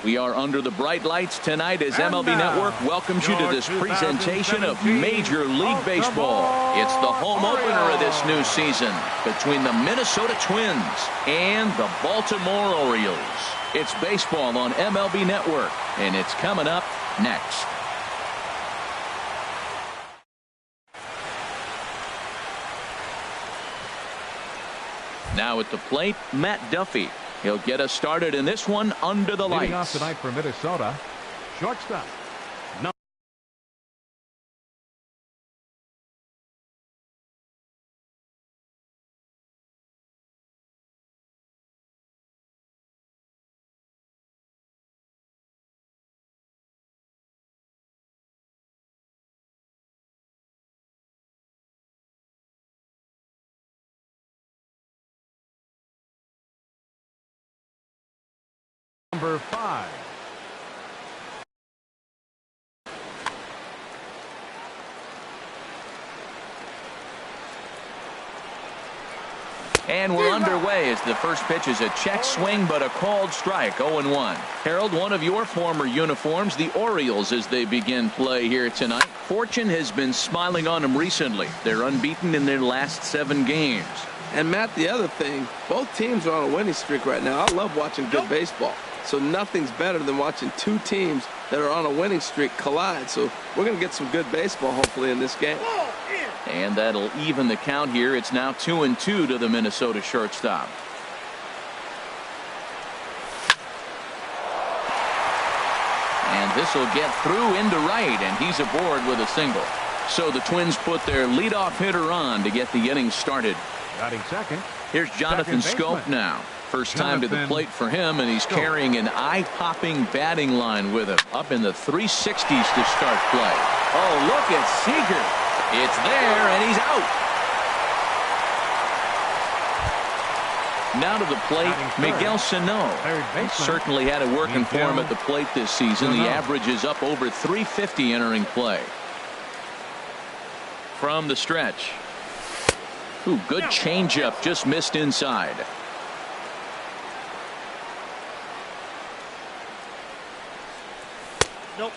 We are under the bright lights tonight as MLB Network welcomes you to this presentation of Major League Baseball. It's the home opener of this new season between the Minnesota Twins and the Baltimore Orioles. It's baseball on MLB Network, and it's coming up next. Now at the plate, Matt Duffy. He'll get us started in this one under the lights. Leading off tonight for Minnesota, shortstop. Number 5. And we're underway as the first pitch is a check swing, but a called strike. 0-1. Harold, one of your former uniforms, the Orioles, as they begin play here tonight. Fortune has been smiling on them recently. They're unbeaten in their last 7 games. And Matt, the other thing, both teams are on a winning streak right now. I love watching good baseball. So nothing's better than watching two teams that are on a winning streak collide. So we're going to get some good baseball, hopefully, in this game. And that'll even the count here. It's now 2-2 to the Minnesota shortstop. And this will get through into right, and he's aboard with a single. So the Twins put their leadoff hitter on to get the inning started. Batting second. Here's Jonathan Schoop now. First time to the plate for him, and he's carrying an eye-popping batting line with him. Up in the 360s to start play. Oh, look at Seager. It's there, and he's out. Now to the plate, Miguel Sano. Certainly had it working for him at the plate this season. The average is up over 350 entering play. From the stretch. Ooh, good changeup, just missed inside.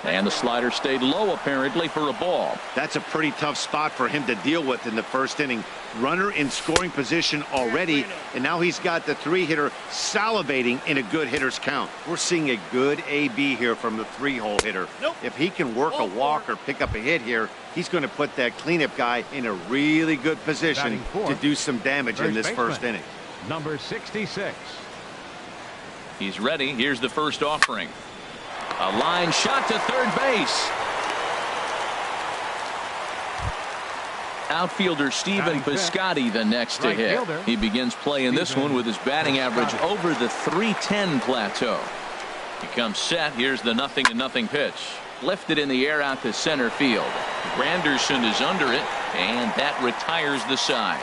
And the slider stayed low apparently for a ball. That's a pretty tough spot for him to deal with in the first inning. Runner in scoring position already, and now he's got the 3-hitter salivating in a good hitter's count. We're seeing a good AB here from the 3-hole hitter. If he can work a walk or pick up a hit here, he's going to put that cleanup guy in a really good position to do some damage in this first inning. Number 66. He's ready. Here's the first offering. A line shot to third base. Outfielder Stephen Piscotty the next to hit. He begins playing this one with his batting average over the 310 plateau. He comes set. Here's the 0-0 pitch. Lifted in the air out to center field. Granderson is under it, and that retires the side.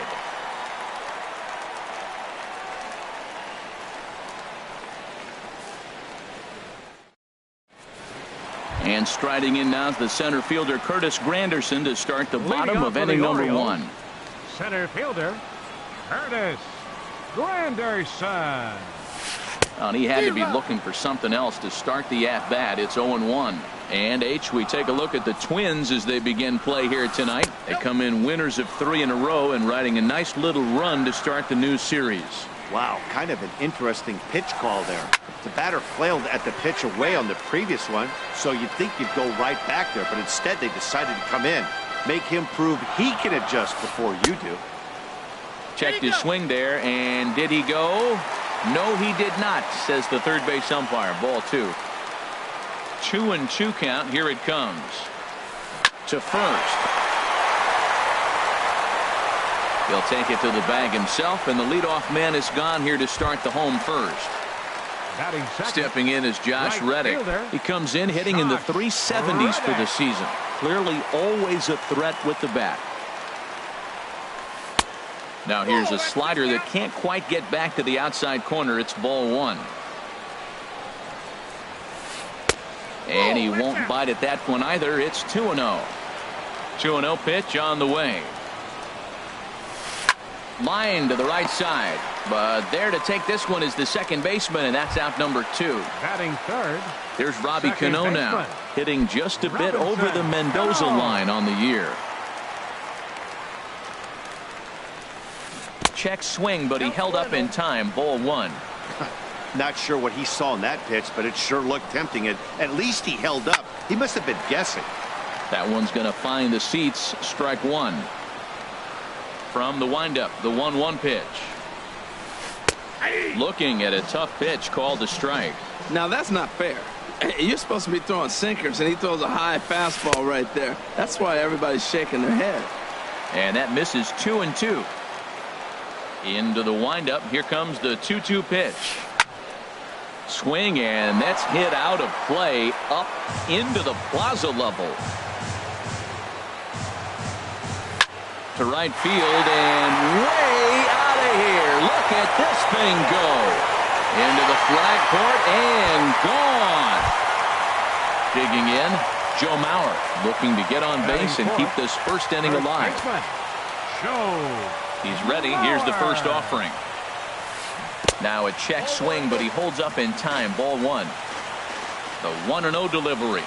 And striding in now is the center fielder Curtis Granderson to start the bottom of inning number 1. Center fielder Curtis Granderson. And he had to be looking for something else to start the at-bat. It's 0-1. And we take a look at the Twins as they begin play here tonight. They come in winners of 3 in a row and riding a nice little run to start the new series. Wow, kind of an interesting pitch call there. The batter flailed at the pitch away on the previous one, so you'd think you'd go right back there, but instead they decided to come in, make him prove he can adjust before you do. Checked his swing there, and did he go? No, he did not, says the third base umpire. Ball 2. 2-2 count. Here it comes. To first. He'll take it to the bag himself, and the leadoff man is gone here to start the home first. Stepping in is Josh Reddick. He comes in hitting in the 370s for the season. Clearly always a threat with the bat. Now here's a slider that can't quite get back to the outside corner. It's ball 1. And he won't bite at that one either. It's 2-0. 2-0 pitch on the way. Line to the right side. But there to take this one is the second baseman, and that's out number 2. Batting third. Here's Robbie Second Cano now, baseman. hitting just a bit Robinson. over the Mendoza Cano. line on the year. Check swing, but he held up in time. Ball 1. Not sure what he saw in that pitch, but it sure looked tempting. At least he held up. He must have been guessing. That one's going to find the seats. Strike 1. From the windup, the 1-1 pitch. Looking at a tough pitch called a strike. Now that's not fair. You're supposed to be throwing sinkers, and he throws a high fastball right there. That's why everybody's shaking their head. And that misses 2-2. Into the windup. Here comes the 2-2 pitch. Swing, and that's hit out of play up into the plaza level. To right field and way out of here. Look at this thing go. Into the flag court and gone. Digging in, Joe Mauer looking to get on base and keep this first inning alive. He's ready. Here's the first offering. Now a check swing, but he holds up in time. Ball 1. The 1-0 delivery.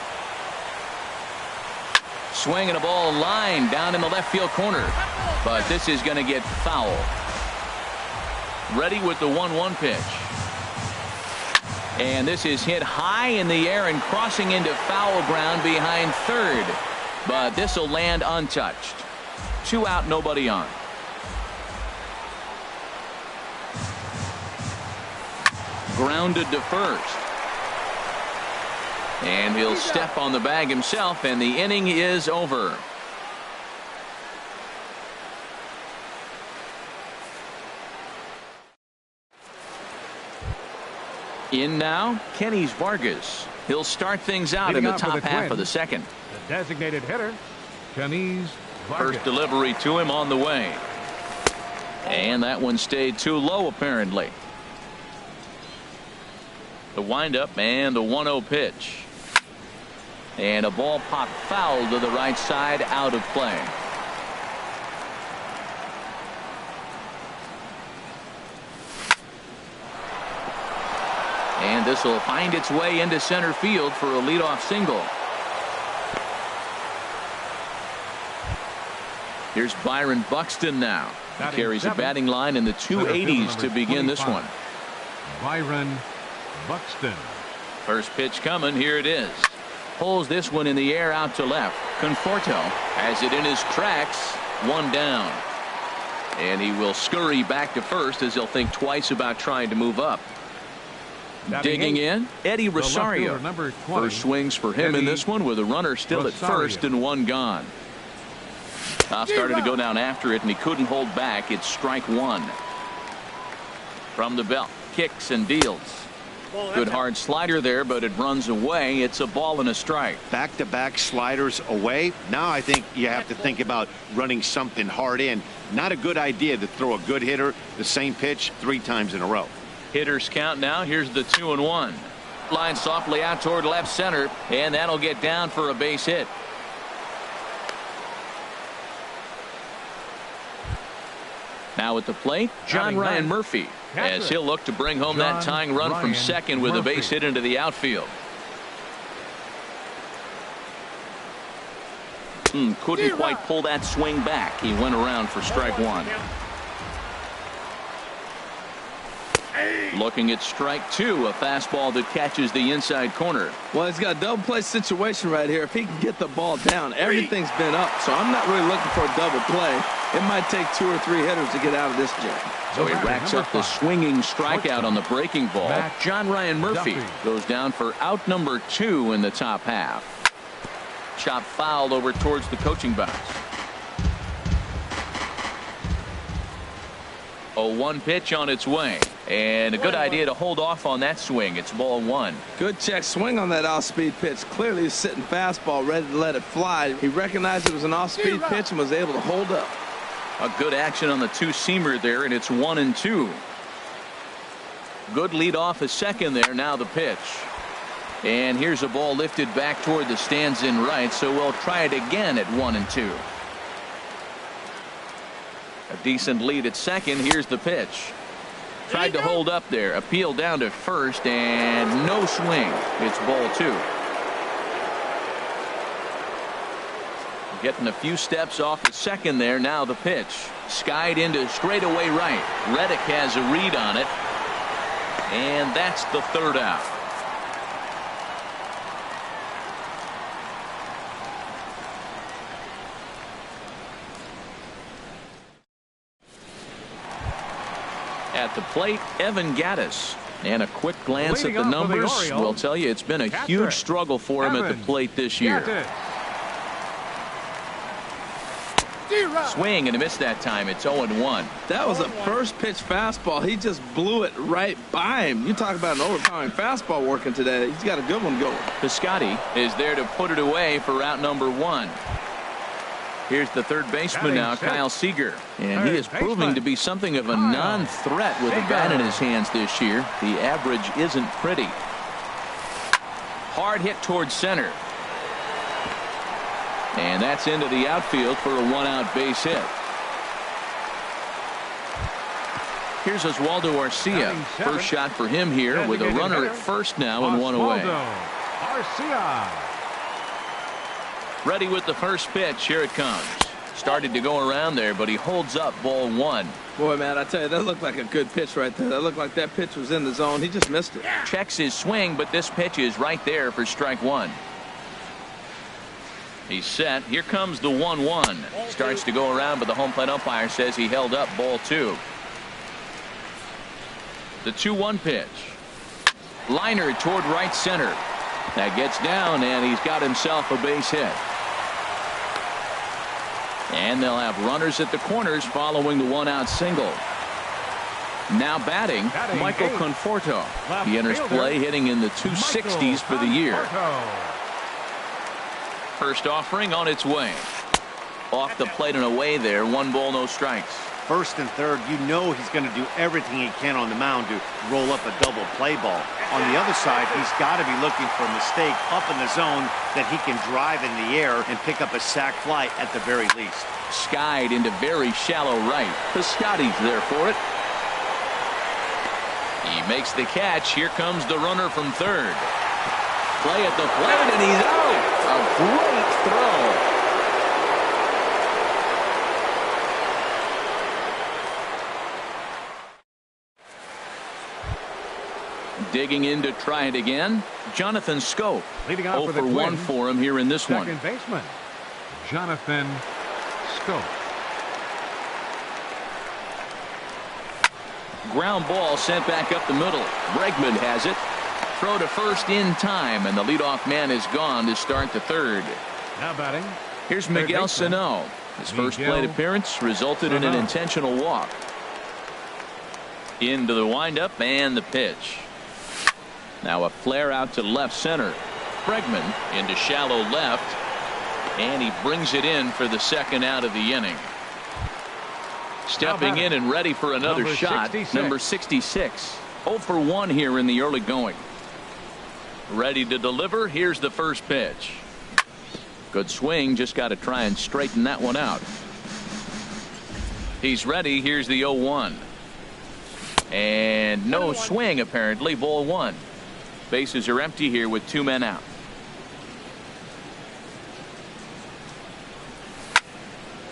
Swing and a ball line down in the left field corner. But this is going to get foul. Ready with the 1-1 pitch. And this is hit high in the air and crossing into foul ground behind third. But this will land untouched. 2 out, nobody on. Grounded to first. And he'll step on the bag himself, and the inning is over. In now, Kenny Vargas. He'll start things out in the top half of the second. The designated hitter, Kenny Vargas. First delivery to him on the way. And that one stayed too low, apparently. The windup and the 1-0 pitch. And a ball popped foul to the right side, out of play. And this will find its way into center field for a leadoff single. Here's Byron Buxton now. He carries a batting line in the 280s to begin this one. Byron Buxton. First pitch coming. Here it is. Pulls this one in the air out to left. Conforto has it in his tracks. 1 down. And he will scurry back to first as he'll think twice about trying to move up. Digging in, Eddie Rosario. First swings for him in this one with a runner still at first and 1 gone. Now started to go down after it, and he couldn't hold back. It's strike 1. From the belt, kicks and deals. Good hard slider there, but it runs away. It's a ball and a strike. Back-to-back sliders away. Now I think you have to think about running something hard in. Not a good idea to throw a good hitter the same pitch 3 times in a row. Hitters count now. Here's the 2-1. Line softly out toward left center, and that'll get down for a base hit. Now at the plate, John Ryan Murphy, as he'll look to bring home that tying run from second with a base hit into the outfield. Couldn't quite pull that swing back. He went around for strike 1. Looking at strike 2, a fastball that catches the inside corner. Well, he's got a double play situation right here. If he can get the ball down, everything's been up. So I'm not really looking for a double play. It might take 2 or 3 hitters to get out of this jam. So he racks up the swinging strikeout on the breaking ball. John Ryan Murphy goes down for out number 2 in the top half. Chop fouled over towards the coaching box. 0-1 pitch on its way. And a good idea to hold off on that swing. It's ball 1. Good check swing on that off-speed pitch. Clearly he's sitting fastball ready to let it fly. He recognized it was an off-speed pitch and was able to hold up. A good action on the 2-seamer there, and it's 1-2. Good lead off a second there. Now the pitch. And here's a ball lifted back toward the stands in right, so we'll try it again at 1-2. A decent lead at second. Here's the pitch. Tried to hold up there. Appeal down to first, and no swing. It's ball 2. Getting a few steps off the second there. Now the pitch. Skied into straightaway right. Reddick has a read on it. And that's the third out. At the plate, Evan Gattis. And a quick glance at the numbers will tell you it's been a huge struggle for him at the plate this year. Swing and a miss that time. It's 0-1. That was a first pitch fastball. He just blew it right by him. You talk about an overpowering fastball working today. He's got a good one going. Piscotty is there to put it away for out number 1. Here's the third baseman now, Kyle Seager. And he is proving to be something of a non-threat with a bat in his hands this year. The average isn't pretty. Hard hit towards center. And that's into the outfield for a 1-out base hit. Here's Oswaldo Arcia. First shot for him here with a runner at first now and 1 away. Arcia. Ready with the first pitch. Here it comes. Started to go around there, but he holds up ball 1. Boy, man, I tell you, that looked like a good pitch right there. That looked like that pitch was in the zone. He just missed it. Checks his swing, but this pitch is right there for strike 1. He's set. Here comes the 1-1. Starts to go around, but the home plate umpire says he held up ball 2. The 2-1 pitch. Liner toward right center. That gets down, and he's got himself a base hit. And they'll have runners at the corners following the 1-out single. Now batting Michael Conforto. He enters play hitting in the 260s for the year. First offering on its way. Off the plate and away there. 1 ball, no strikes. First and third, you know he's going to do everything he can on the mound to roll up a double play ball. On the other side, he's got to be looking for a mistake up in the zone that he can drive in the air and pick up a sac fly at the very least. Skied into very shallow right. Piscotty's there for it. He makes the catch. Here comes the runner from third. Play at the plate, and he's out. A great throw. Digging in to try it again, Jonathan Schoop. Leading off 0 for 1 for him here in this one. Second baseman, Jonathan Schoop. Ground ball sent back up the middle. Bregman has it. Throw to first in time, and the leadoff man is gone to start the third. Now batting. Here's Miguel Sano. His first plate appearance resulted in an intentional walk. Into the windup and the pitch. Now a flare out to left center. Bregman into shallow left, and he brings it in for the second out of the inning. Stepping in and ready for another shot, number 66. 0 for 1 here in the early going. Ready to deliver. Here's the first pitch. Good swing. Just got to try and straighten that one out. He's ready. Here's the 0-1. And no swing apparently. Ball 1. Bases are empty here with 2 men out.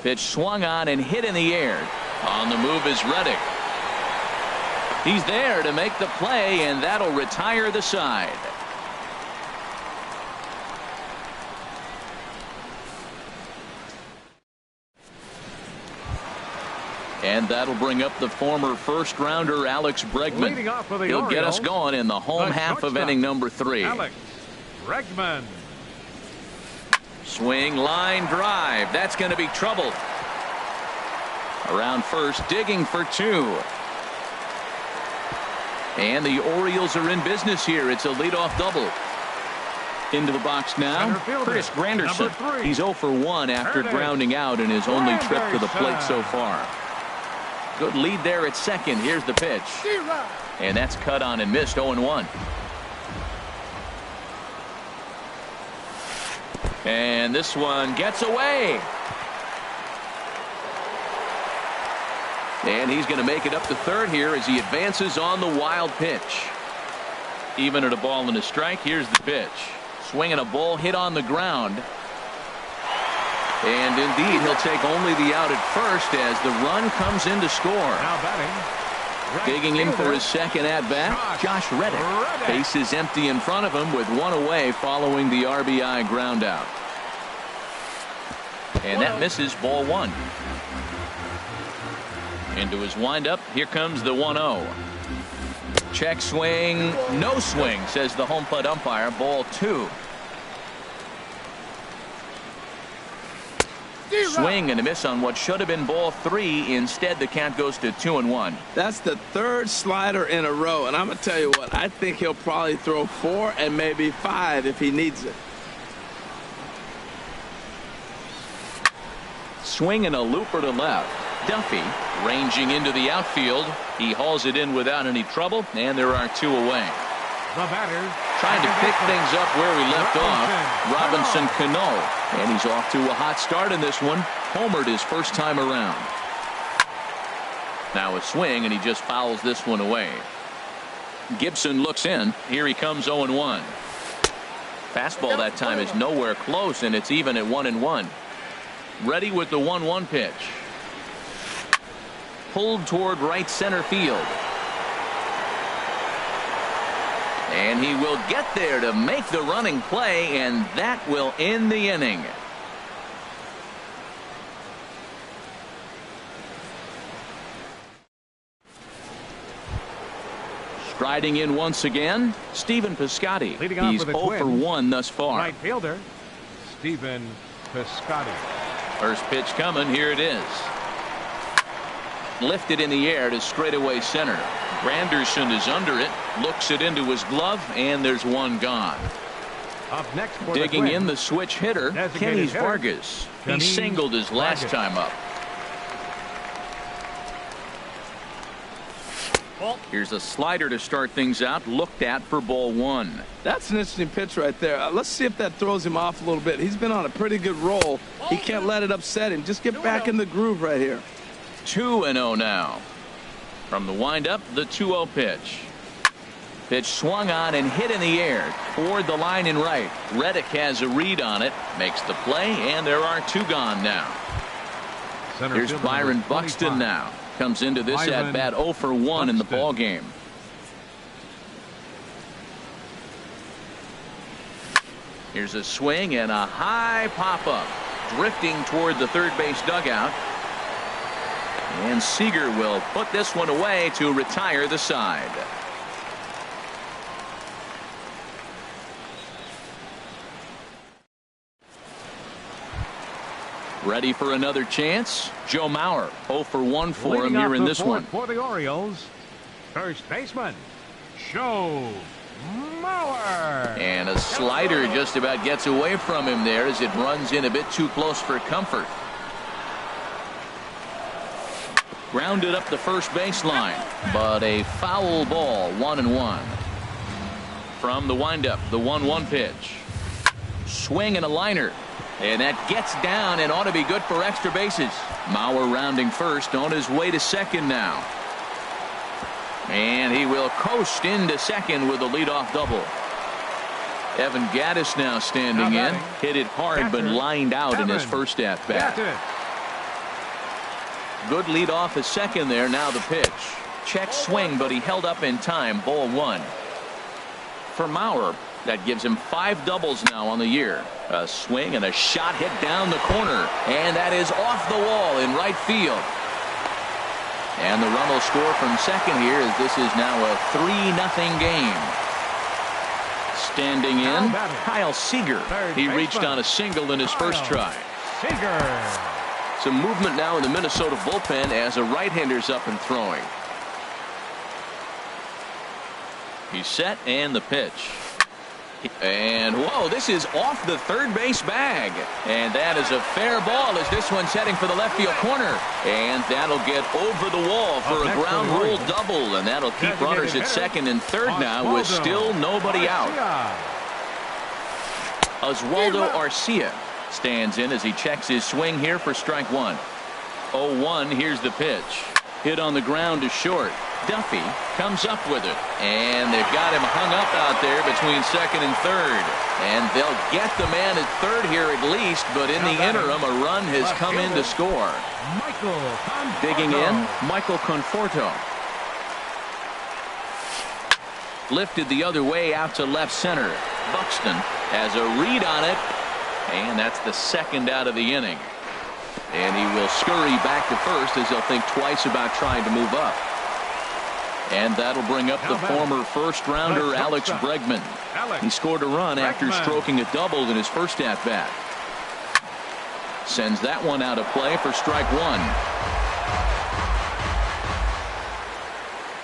Pitch swung on and hit in the air. On the move is Reddick. He's there to make the play, and that'll retire the side. And that'll bring up the former first-rounder Alex Bregman. He'll get us going in the home half of inning number 3. Alex Bregman. Swing, line, drive. That's going to be trouble. Around first, digging for 2. And the Orioles are in business here. It's a leadoff double. Into the box now, Chris Granderson. He's 0 for 1 after grounding out in his only trip to the plate so far. Good lead there at second. Here's the pitch. And that's cut on and missed. 0-1. And this one gets away. And he's going to make it up to third here as he advances on the wild pitch. Even at a ball and a strike. Here's the pitch. Swinging a ball hit on the ground. And indeed, he'll take only the out at first as the run comes in to score. Now batting, Digging in for his second at-bat, Josh Reddick. Base is empty in front of him with one away following the RBI ground out. And that misses, ball one. Into his windup, here comes the 1-0. Check swing, no swing, says the home plate umpire, ball two. Swing and a miss on what should have been ball three. Instead, the count goes to 2-1. That's the third slider in a row, and I'm going to tell you what, I think he'll probably throw 4 and maybe 5 if he needs it. Swing and a looper to left. Duffy ranging into the outfield. He hauls it in without any trouble, and there are 2 away. the batter. Trying to pick things up where we left off. Robinson Cano. And he's off to a hot start in this one. Homered his first time around. Now a swing, and he just fouls this one away. Gibson looks in. Here he comes 0-1. Fastball that time is nowhere close, and it's even at 1-1. Ready with the 1-1 pitch. Pulled toward right center field. And he will get there to make the running play, and that will end the inning. Striding in once again, Stephen Piscotty. He's 0 for 1 thus far. Right fielder, Stephen Piscotty. First pitch coming. Here it is. Lifted in the air to straightaway center. Granderson is under it. Looks it into his glove, and there's one gone. Up next for digging the in the switch hitter, Kenny Vargas. He singled his last time up. Here's a slider to start things out. Looked at for ball one. That's an interesting pitch right there. Let's see if that throws him off a little bit. He's been on a pretty good roll. He can't let it upset him. Just get back in the groove right here. 2-0 now. From the windup, the 2-0 pitch. Pitch swung on and hit in the air toward the line in right. Reddick has a read on it, makes the play, and there are 2 gone now. Here's Byron Buxton now. Comes into this at bat 0 for 1 in the ball game. Here's a swing and a high pop up, drifting toward the third base dugout. And Seager will put this one away to retire the side. Ready for another chance. Joe Mauer 0 for 1 for him here in this one. For the Orioles, first baseman Joe Mauer. And a slider just about gets away from him there as it runs in a bit too close for comfort. Grounded up the first baseline, but a foul ball. 1-1. From the windup, the 1-1 pitch. Swing and a liner. And that gets down and ought to be good for extra bases. Mauer rounding first, on his way to second now. And he will coast into second with a leadoff double. Evan Gattis now standing in. Hit it hard but lined out in his first at bat. Good lead off at second there. Now the pitch. Check swing, but he held up in time. Ball 1. For Mauer, that gives him 5 doubles now on the year. A swing and a shot hit down the corner, and that is off the wall in right field. And the run will score from second here, as this is now a 3-0 game. Standing in, Kyle Seager. He reached on a single in his first try. Some movement now in the Minnesota bullpen as a right-hander's up and throwing. He's set, and the pitch. And whoa, this is off the third base bag, and that is a fair ball as this one's heading for the left field corner, and that'll get over the wall for a ground rule double, and that'll keep runners at second and third now with still nobody out. Oswaldo Arcia stands in as he checks his swing here for strike 1. 0-1. Here's the pitch. Hit on the ground to short. Duffy comes up with it, and they've got him hung up out there between second and third, and they'll get the man at third here at least, but in the interim a run has come in to score. Digging in, Michael Conforto. Lifted the other way out to left center. Buxton has a read on it, and that's the second out of the inning. And he will scurry back to first as he'll think twice about trying to move up. And that'll bring up the former first-rounder Alex Bregman. He scored a run after stroking a double in his first at-bat. Sends that one out of play for strike one.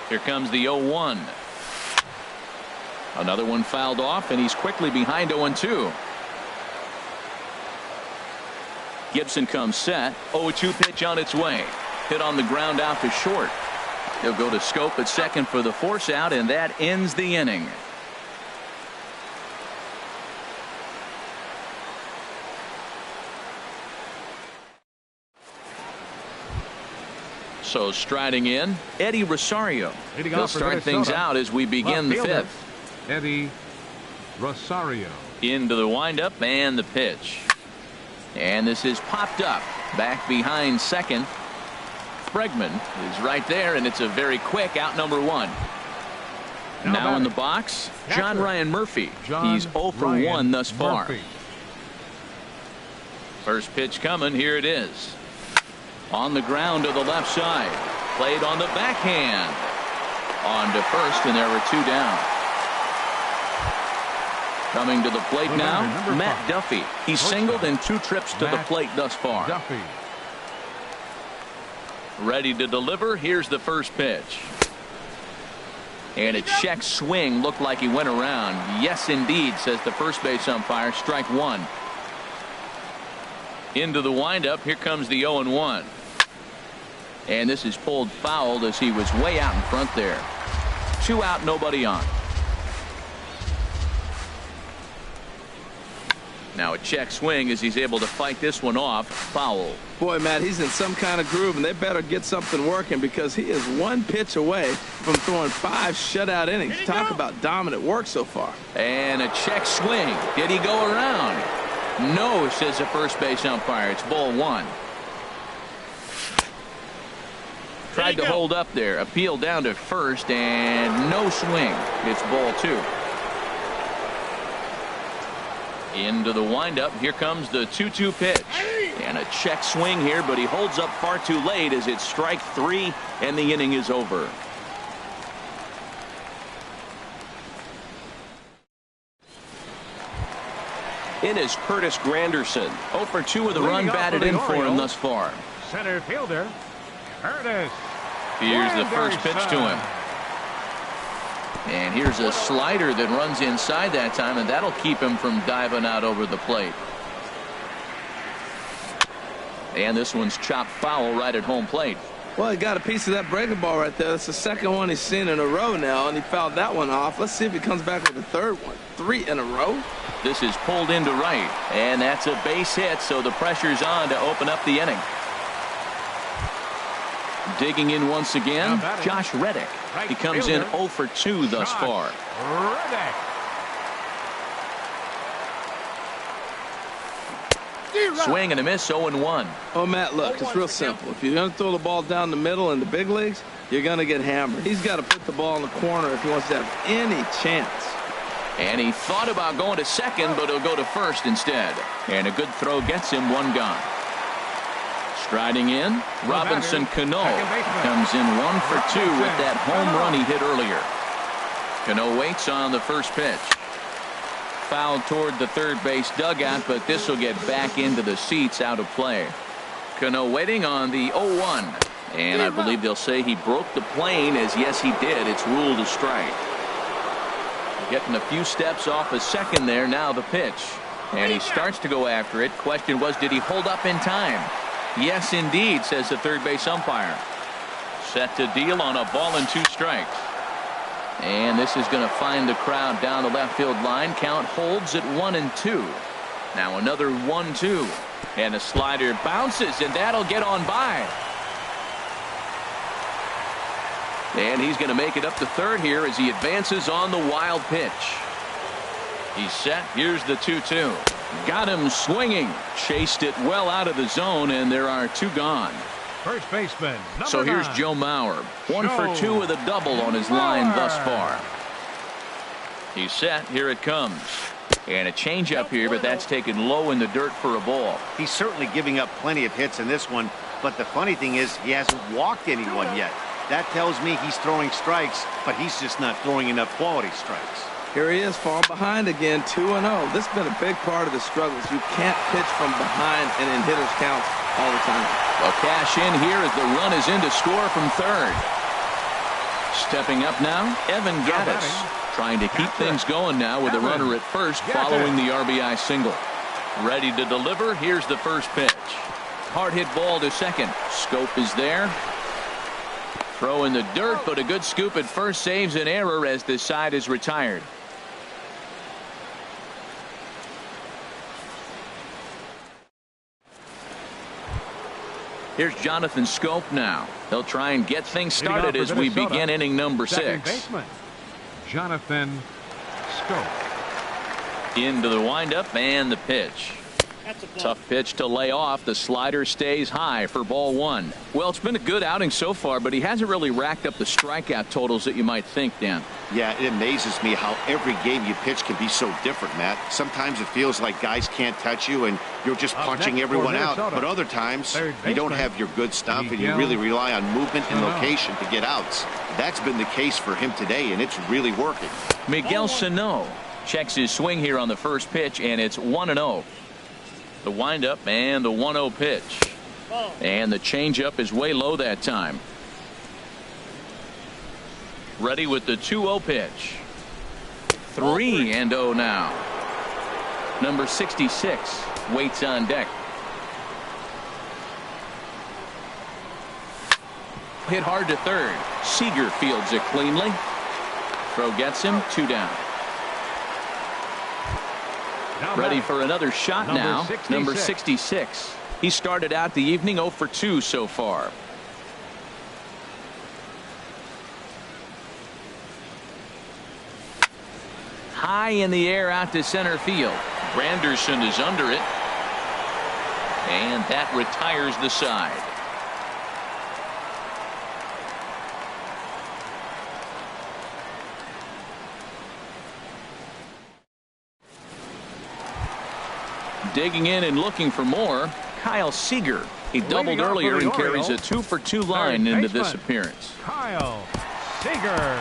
Here comes the 0-1. Another one fouled off, and he's quickly behind 0-2. Gibson comes set. 0-2 pitch on its way. Hit on the ground out to short. He'll go to Scope at second for the force out, and that ends the inning. So striding in, Eddie Rosario. He'll start things out as we begin the fifth. Eddie Rosario. Into the windup and the pitch. And this is popped up back behind second. Bregman is right there, and it's a very quick out number one. Now in the box, John Ryan Murphy. He's 0 for 1 thus far. First pitch coming. Here it is. On the ground to the left side. Played on the backhand. On to first, and there were two down. Coming to the plate now, Matt Duffy. He's singled in 2 trips to the plate thus far. Duffy. Ready to deliver. Here's the first pitch. And a check swing. Looked like he went around. Yes, indeed, says the first base umpire. Strike one. Into the windup. Here comes the 0-1. And this is pulled foul as he was way out in front there. 2 out, nobody on. Now a check swing as he's able to fight this one off. Foul. Boy, Matt, he's in some kind of groove, and they better get something working because he is 1 pitch away from throwing 5 shutout innings. Talk about dominant work so far. And a check swing. Did he go around? No, says the first base umpire. It's ball 1. Tried to hold up there. Appeal down to first, and no swing. It's ball 2. Into the windup. Here comes the 2-2 pitch. And a check swing here, but he holds up far too late as it's strike 3, and the inning is over. In is Curtis Granderson. 0 for 2 with a run batted in for him thus far. Center fielder, Curtis. Here's the first pitch to him. And here's a slider that runs inside that time, and that'll keep him from diving out over the plate. And this one's chopped foul right at home plate. Well, he got a piece of that breaking ball right there. That's the second one he's seen in a row now, and he fouled that one off. Let's see if he comes back with a third one. 3 in a row. This is pulled into right, and that's a base hit, so the pressure's on to open up the inning. Digging in once again, Josh Reddick. He comes in 0 for 2 thus far. Swing and a miss, 0-1. Oh, Matt, look, it's real simple. If you're going to throw the ball down the middle in the big leagues, you're going to get hammered. He's got to put the ball in the corner if he wants to have any chance. And he thought about going to second, but he'll go to first instead. And a good throw gets him 1 gone. Striding in, Robinson Cano comes in 1 for 2 with that home run he hit earlier. Cano waits on the first pitch. Foul toward the third base dugout, but this will get back into the seats, out of play. Cano waiting on the 0-1. And I believe they'll say he broke the plane, as yes he did. It's ruled a strike. Getting a few steps off a second there. Now the pitch. And he starts to go after it. Question was, did he hold up in time? Yes, indeed, says the third base umpire. Set to deal on a ball and 2 strikes. And this is going to find the crowd down the left field line. Count holds at 1-2. Now another 1-2. And a slider bounces, and that'll get on by. And he's going to make it up to third here as he advances on the wild pitch. He's set. Here's the 2-2. Got him swinging. Chased it well out of the zone, and there are two gone. First baseman, so here's 9. Joe Mauer. 1 for 2 with a double on his line thus far. He's set. Here it comes. And a changeup here, but that's taken low in the dirt for a ball. He's certainly giving up plenty of hits in this one, but the funny thing is he hasn't walked anyone yet. That tells me he's throwing strikes, but he's just not throwing enough quality strikes. Here he is, falling behind again, 2-0. This has been a big part of the struggles. You can't pitch from behind and in hitters' counts all the time. A cash in here as the run is in to score from third. Stepping up now, Evan Gattis, trying to keep things going now with a runner at first following the RBI single. Ready to deliver. Here's the first pitch. Hard hit ball to second. Scope is there. Throw in the dirt, but a good scoop at first saves an error as the side is retired. Here's Jonathan Scope now. He'll try and get things started as we begin inning number 6. Baseman, Jonathan Scope. Into the windup and the pitch. Tough pitch to lay off. The slider stays high for ball 1. Well, it's been a good outing so far, but he hasn't really racked up the strikeout totals that you might think, Dan. Yeah, it amazes me how every game you pitch can be so different, Matt. Sometimes it feels like guys can't touch you and you're just punching everyone out. But other times you don't have your good stuff and you really rely on movement and location to get outs. That's been the case for him today, and it's really working. Miguel Sano checks his swing here on the first pitch, and it's 1-0. The windup and the 1-0 pitch. And the changeup is way low that time. Ready with the 2-0 pitch. 3-0 now. Number 66 waits on deck. Hit hard to third. Seager fields it cleanly. Throw gets him. 2 down. Ready for another shot now. Number 66. He started out the evening 0 for 2 so far. High in the air out to center field. Granderson is under it. And that retires the side. Digging in and looking for more, Kyle Seager. He doubled earlier and carries a 2 for 2 line into this appearance. Kyle Seager.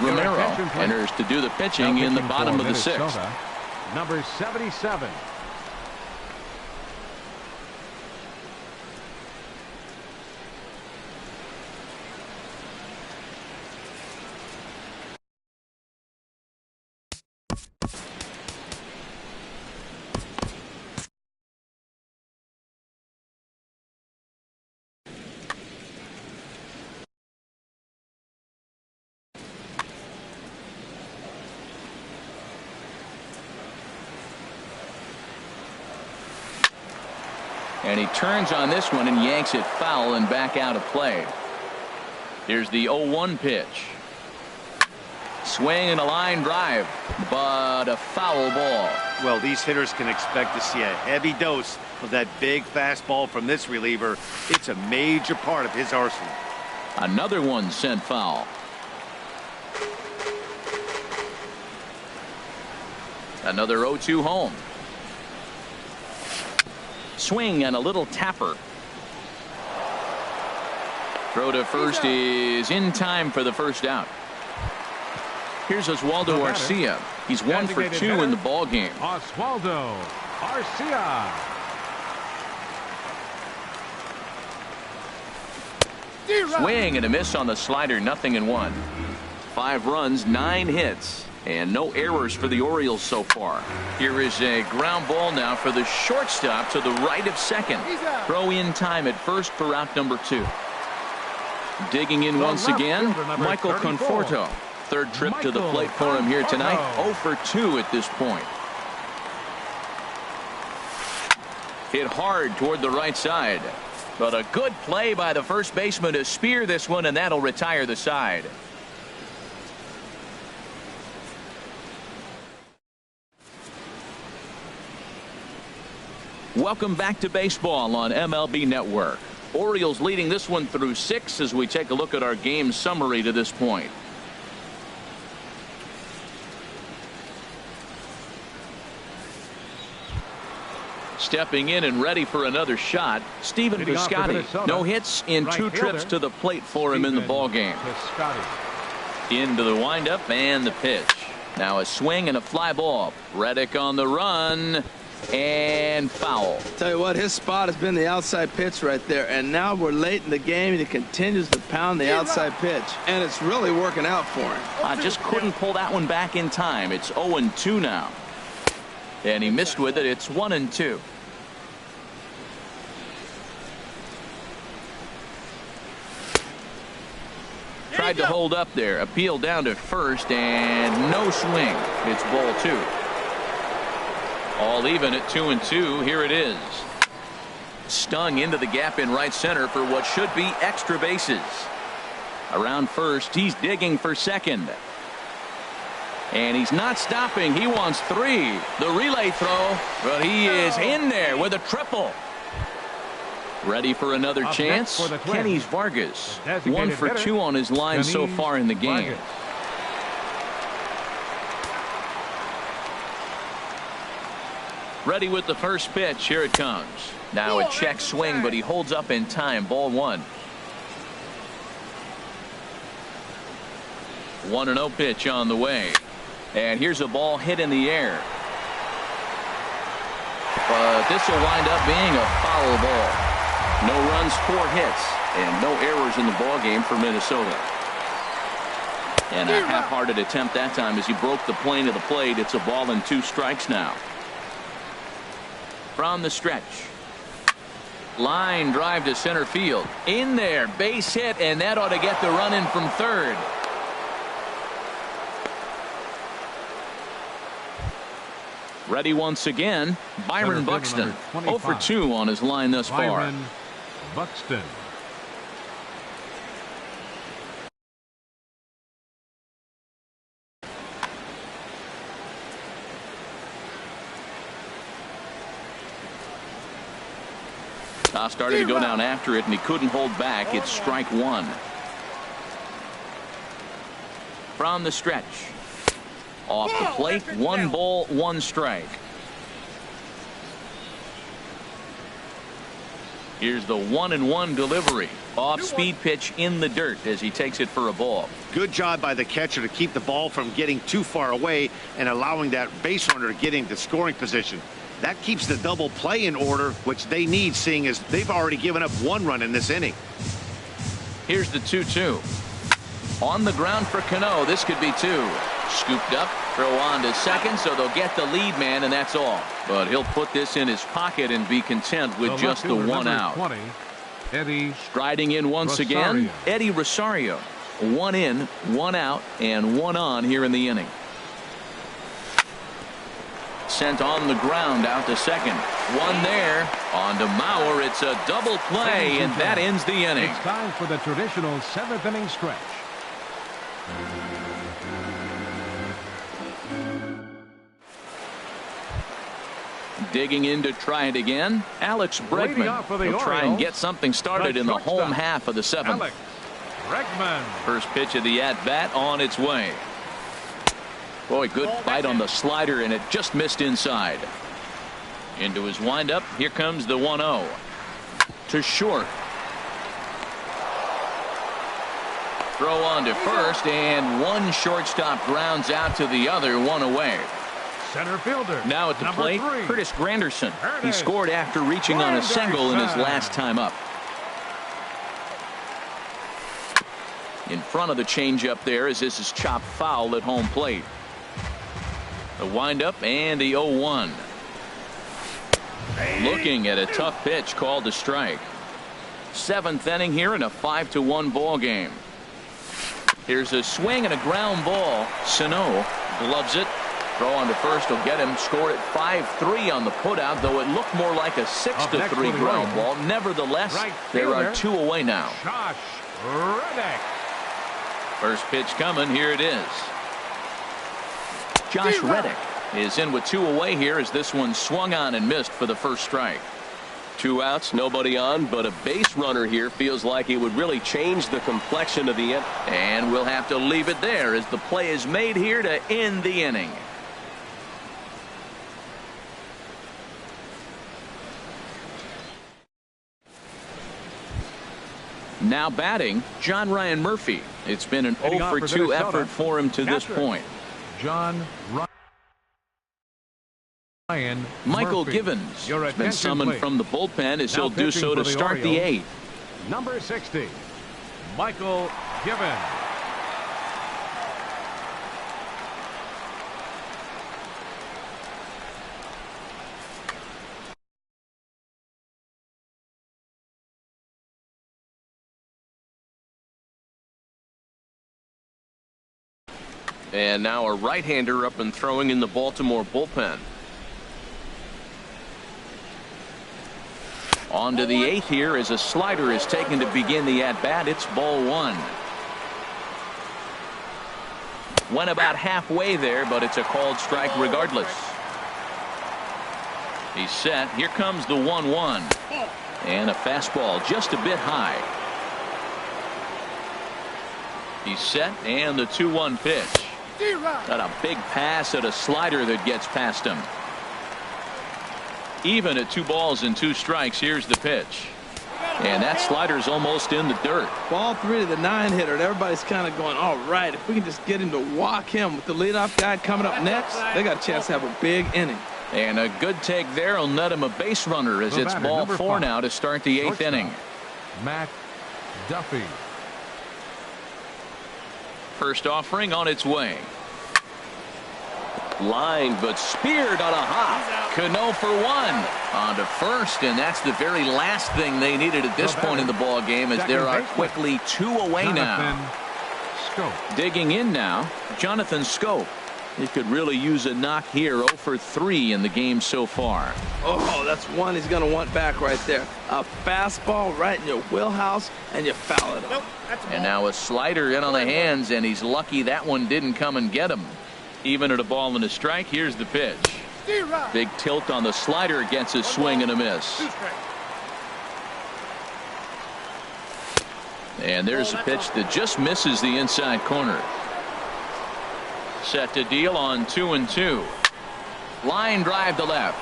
Romero enters to do the pitching in the bottom of the 6th. Number 77. And he turns on this one and yanks it foul and back out of play. Here's the 0-1 pitch. Swing and a line drive, but a foul ball. Well, these hitters can expect to see a heavy dose of that big fastball from this reliever. It's a major part of his arsenal. Another one sent foul. Another 0-2 home. Swing and a little tapper. Throw to first is in time for the first out. Here's Oswaldo Arcia. He's 1 for 2 in the ball game. Oswaldo Arcia. Swing and a miss on the slider. 0-1. 5 runs, 9 hits, and no errors for the Orioles so far. Here is a ground ball now for the shortstop to the right of second. Throw in time at first for out number 2. Digging in once again, Michael Conforto. Third trip to the plate for him here tonight. 0 for 2 at this point. Hit hard toward the right side. But a good play by the first baseman to spear this one, and that'll retire the side. Welcome back to baseball on MLB Network. Orioles leading this one through 6 as we take a look at our game summary to this point. Stepping in and ready for another shot, Stephen Piscotty. No hits in 2 trips to the plate for him in the ballgame. Into the windup and the pitch. Now a swing and a fly ball. Reddick on the run. And foul. Tell you what, his spot has been the outside pitch right there, and now we're late in the game and he continues to pound the outside pitch, and it's really working out for him. I just couldn't pull that one back in time. It's 0-2 now, and he missed with it. It's 1-2. Tried to hold up there, appeal down to first, and no swing. It's ball 2. All even at 2-2. Here it is. Stung into the gap in right center for what should be extra bases. Around first, he's digging for second. And he's not stopping. He wants 3. The relay throw, but he is in there with a triple. Ready for another chance. Kenny's Vargas. 1 for 2 on his line so far in the game. Ready with the first pitch. Here it comes. Now a check swing, but he holds up in time. Ball 1. 1-0 pitch on the way. And here's a ball hit in the air. But this will wind up being a foul ball. No runs, 4 hits, and no errors in the ball game for Minnesota. And a half-hearted attempt that time as he broke the plane of the plate. It's a ball and 2 strikes now. From the stretch. Line drive to center field. In there. Base hit, and that ought to get the run in from third. Ready once again. Byron Buxton. 0 for 2 on his line thus far. Byron Buxton. Started to go down after it, and he couldn't hold back. It's strike 1. From the stretch. Off the plate, 1 ball, 1 strike. Here's the 1-1 delivery. Off-speed pitch in the dirt as he takes it for a ball. Good job by the catcher to keep the ball from getting too far away and allowing that base runner to get into scoring position. That keeps the double play in order, which they need, seeing as they've already given up 1 run in this inning. Here's the 2-2. On the ground for Cano. This could be 2. Scooped up, throw on to second, so they'll get the lead man, and that's all. But he'll put this in his pocket and be content with just the 1 out. 20, Eddie Striding in once again, Eddie Rosario. 1 in, 1 out, and 1 on here in the inning. Sent on the ground out to second. 1 there. On to Mauer. It's a double play, and that ends the inning. It's time for the traditional 7th inning stretch. Digging in to try it again. Alex Bregman will try and get something started in the home half of the 7th. Alex Bregman. First pitch of the at-bat on its way. Boy, good bite on the slider, and it just missed inside. Into his windup. Here comes the 1-0. To short. Throw on to first, and 1 shortstop grounds out to the other, 1 away. Center fielder. Now at the plate, 3. Curtis Granderson. He scored after reaching on a single in his last time up. In front of the changeup there as this is chopped foul at home plate. The windup and the 0-1. Looking at a tough pitch called a strike. 7th inning here in a 5-1 ball game. Here's a swing and a ground ball. Sano gloves it. Throw on to first will get him. Score at 5-3 on the putout, though it looked more like a 6-3 ground ball. Nevertheless, there are 2 away now. Josh Reddick. First pitch coming. Here it is. Josh Reddick is in with 2 away here as this one swung on and missed for the first strike. 2 outs, nobody on, but a base runner here feels like it would really change the complexion of the inning. And we'll have to leave it there as the play is made here to end the inning. Now batting, John Ryan Murphy. It's been an 0-for-2 effort for him to this point. John Ryan Michael Murphy. Givens Your has been attention, summoned please. from the bullpen as Now he'll do pitching so for to the start the Orioles, 8th. Number 60, Michael Givens. And now a right-hander up and throwing in the Baltimore bullpen. On to the 8th here as a slider is taken to begin the at-bat. It's ball 1. Went about halfway there, but it's a called strike regardless. He's set. Here comes the 1-1. And a fastball just a bit high. He's set, and the 2-1 pitch. Got a big pass at a slider that gets past him. Even at 2 balls and 2 strikes. Here's the pitch. And that slider's almost in the dirt. Ball 3 to the 9 hitter. And everybody's kind of going, all right, if we can just get him to walk him with the leadoff guy coming up next, they got a chance to have a big inning. And a good take there will net him a base runner as it's ball 4 now to start the 8th inning. Matt Duffy. First offering on its way. Line, but speared on a hop. Cano for 1 on to first, and that's the very last thing they needed at this point in the ball game, as there are quickly 2 away now. Scope. Digging in now, Jonathan Scope. He could really use a knock here. 0 for 3 in the game so far. Oh, that's one he's going to want back right there. A fastball right in your wheelhouse, and you foul it up. And now a slider in on the hands, and he's lucky that one didn't come and get him. Even at a ball and a strike, here's the pitch. Big tilt on the slider, gets a swing and a miss. And there's a pitch that just misses the inside corner. Set to deal on 2-2. Line drive to left.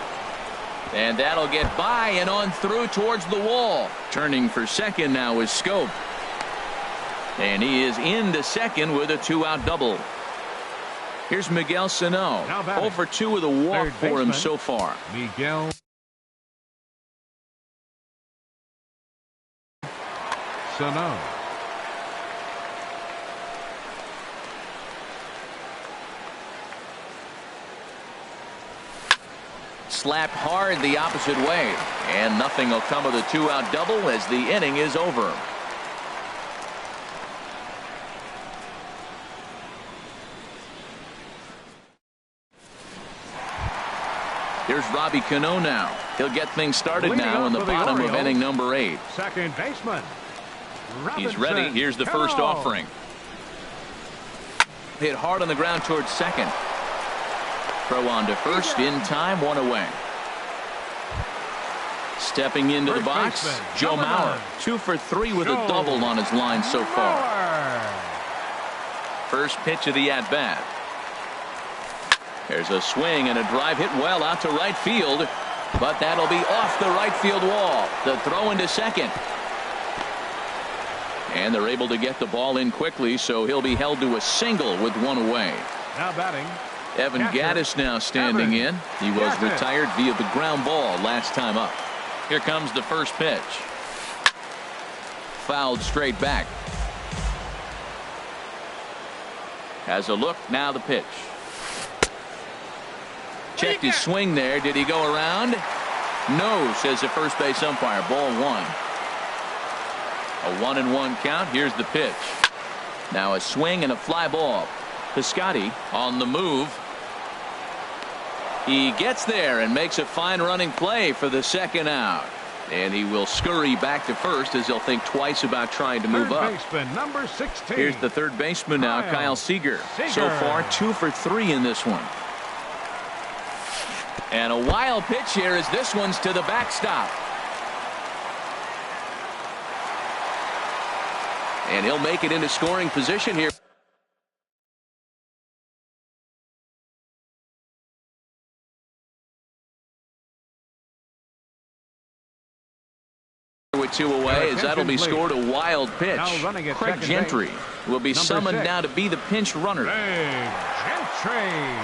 And that'll get by and on through towards the wall. Turning for second now is Scope. And he is into second with a 2-out double. Here's Miguel Sano. 0 for 2 with a walk for him so far. Miguel Sano. Slapped hard the opposite way, and nothing will come of the 2-out double as the inning is over. Here's Robbie Cano now. He'll get things started now in the bottom of inning number 8. Second baseman. He's ready. Here's the first offering. Hit hard on the ground towards second. Throw on to first in time, 1 away. Stepping into the box, Joe Mauer. 2 for 3 with a double on his line so far. First pitch of the at-bat. There's a swing and a drive hit well out to right field, but that'll be off the right field wall. The throw into second. And they're able to get the ball in quickly, so he'll be held to a single with 1 away. Now batting, Evan Gaddis now standing in. He was retired via the ground ball last time up. Here comes the first pitch. Fouled straight back. Has a look, now the pitch. Checked his swing there. Did he go around? No, says the first base umpire. Ball 1. A 1-1 count. Here's the pitch. Now a swing and a fly ball. Piscotty on the move. He gets there and makes a fine running play for the second out. And he will scurry back to first as he'll think twice about trying to move up. Baseman, number 16. Here's the third baseman now, Kyle Seager. So far, 2 for 3 in this one. And a wild pitch here as this one's to the backstop. And he'll make it into scoring position here. With 2 away, as that'll be scored. A wild pitch. Craig Gentry will be summoned now to be the pinch runner. Craig Gentry.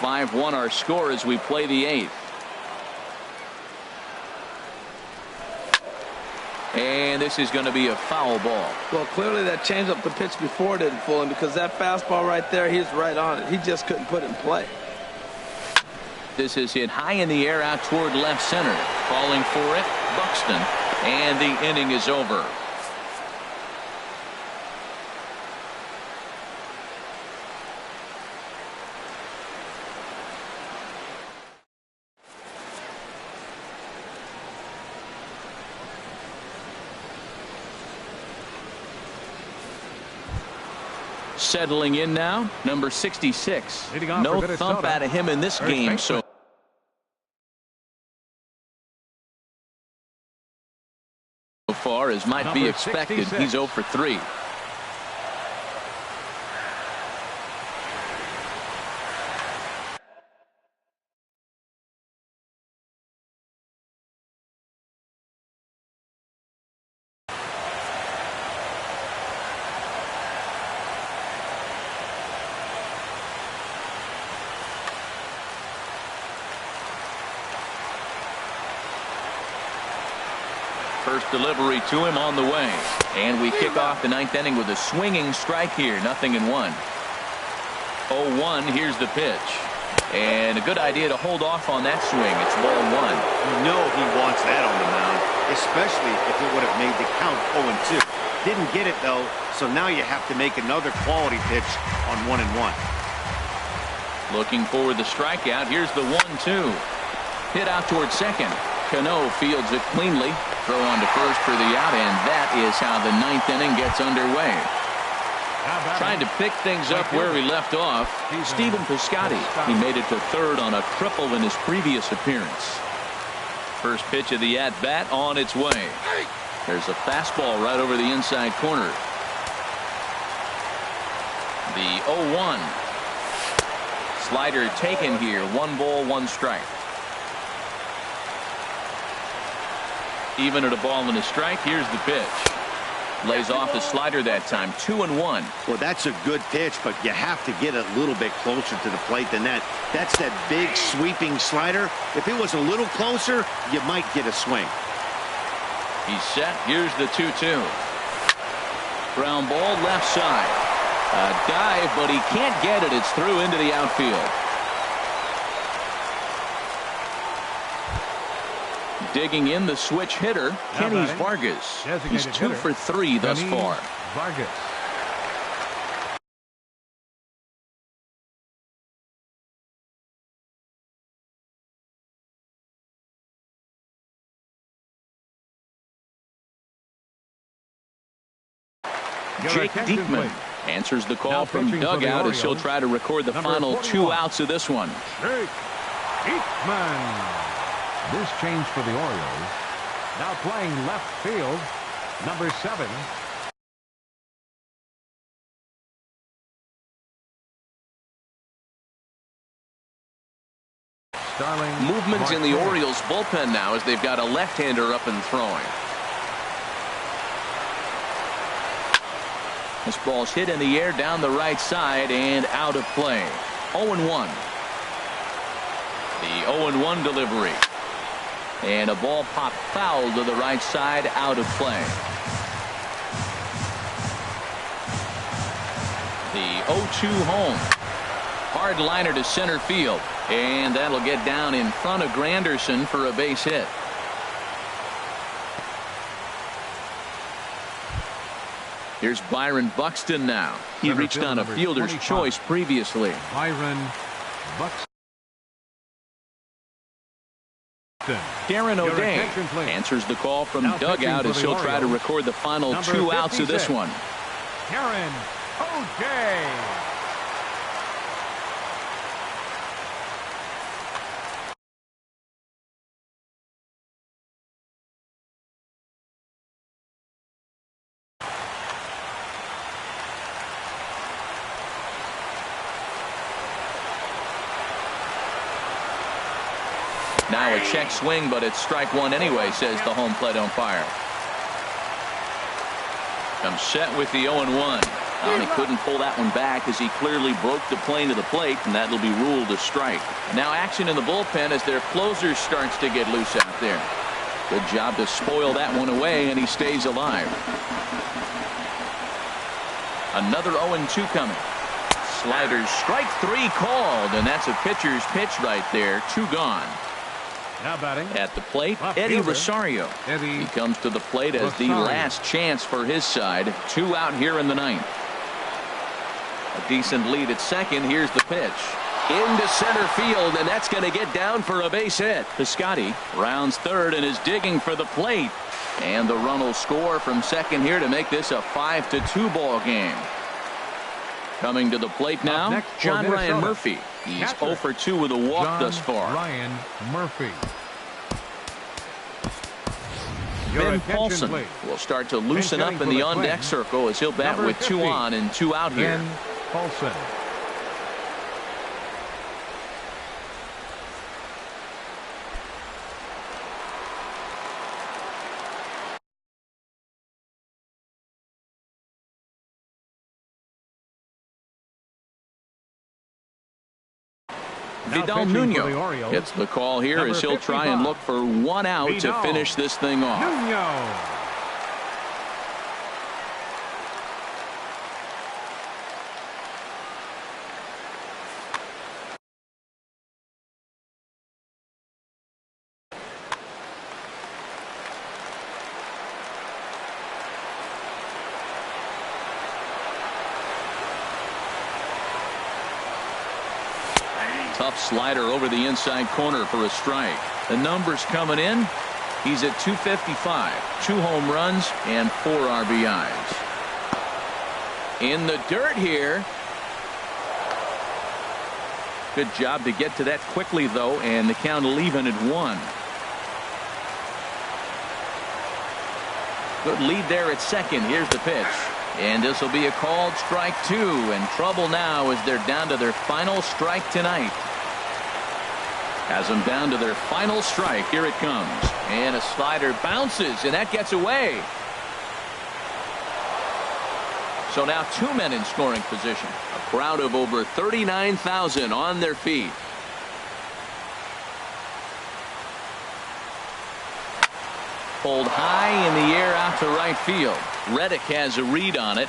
5-1 our score as we play the 8th. And this is going to be a foul ball. Well, clearly that changeup the pitch before didn't fool him, because that fastball right there, he's right on it. He just couldn't put it in play. This is hit high in the air out toward left center. Calling for it, Buxton. And the inning is over. Settling in now, number 66. No thump out of him in this game. So far as might be expected, he's 0 for 3. First delivery to him on the way. And we kick off the 9th inning with a swinging strike here. 0-1. 0-1. Here's the pitch. And a good idea to hold off on that swing. It's ball 1. You know he wants that on the mound, especially if it would have made the count 0-2. Didn't get it, though, so now you have to make another quality pitch on 1-1. Looking for the strikeout. Here's the 1-2. Hit out towards second. Cano fields it cleanly. Throw on to first for the out, and that is how the 9th inning gets underway. Trying to pick things up where we left off, Stephen Piscotty. He made it to third on a triple in his previous appearance. First pitch of the at-bat on its way. There's a fastball right over the inside corner. The 0-1. Slider taken here. 1 ball, 1 strike. Even at a ball and a strike. Here's the pitch. Lays off the slider that time. 2-1. Well, that's a good pitch, but you have to get a little bit closer to the plate than that. That's that big sweeping slider. If it was a little closer, you might get a swing. He's set. Here's the 2-2. Ground ball left side. A dive, but he can't get it. It's through into the outfield. Digging in the switch hitter, Kenny Vargas. He's 2 for 3 thus far. Vargas. Jake Diekman answers the call from dugout as he'll try to record the final 2 outs of this one. Jake Diekman. This change for the Orioles. Now playing left field, number 7. Starling. Movements in the Orioles bullpen now as they've got a left-hander up and throwing. This ball's hit in the air down the right side and out of play. 0-1. The 0-1 delivery. And a ball popped foul to the right side, out of play. The 0-2 home. Hard liner to center field. And that'll get down in front of Granderson for a base hit. Here's Byron Buxton now. He reached on a fielder's choice previously. Byron Buxton. Darren O'Day answers the call from dugout as he'll try to record the final 2 outs of this one. Darren O'Day. Now a check swing, but it's strike one anyway, says the home plate umpire. Comes set with the 0-1. He couldn't pull that one back as he clearly broke the plane of the plate, and that'll be ruled a strike. Now action in the bullpen as their closer starts to get loose out there. Good job to spoil that one away, and he stays alive. Another 0-2 coming. Sliders, strike 3 called, and that's a pitcher's pitch right there. 2 gone. Now batting at the plate, Eddie Rosario. He comes to the plate as the last chance for his side. 2 out here in the 9th. A decent lead at second. Here's the pitch into center field, and that's going to get down for a base hit. Piscotty rounds third and is digging for the plate, and the run will score from second here to make this a 5-2 ball game. Coming to the plate now, John Ryan Murphy. He's 0 for 2 with a walk thus far. Ryan Murphy. Ben Paulson will start to loosen up in the on-deck circle as he'll bat with 2 on and 2 out here. Ben Paulson. Vidal Nuno gets the call here as he'll try and look for 1 out to finish this thing off. Tough slider over the inside corner for a strike. The numbers coming in. He's at 255, 2 home runs and 4 RBIs. In the dirt here. Good job to get to that quickly though, and the count will even at 1. Good lead there at second. Here's the pitch. And this will be a called strike 2, and trouble now as they're down to their final strike tonight. Has them down to their final strike. Here it comes. And a slider bounces, and that gets away. So now 2 men in scoring position. A crowd of over 39,000 on their feet. Pulled high in the air out to right field. Reddick has a read on it.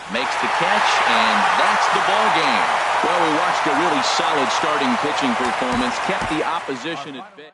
Makes the catch, and that's the ball game. Well, we watched a really solid starting pitching performance. Kept the opposition at bay.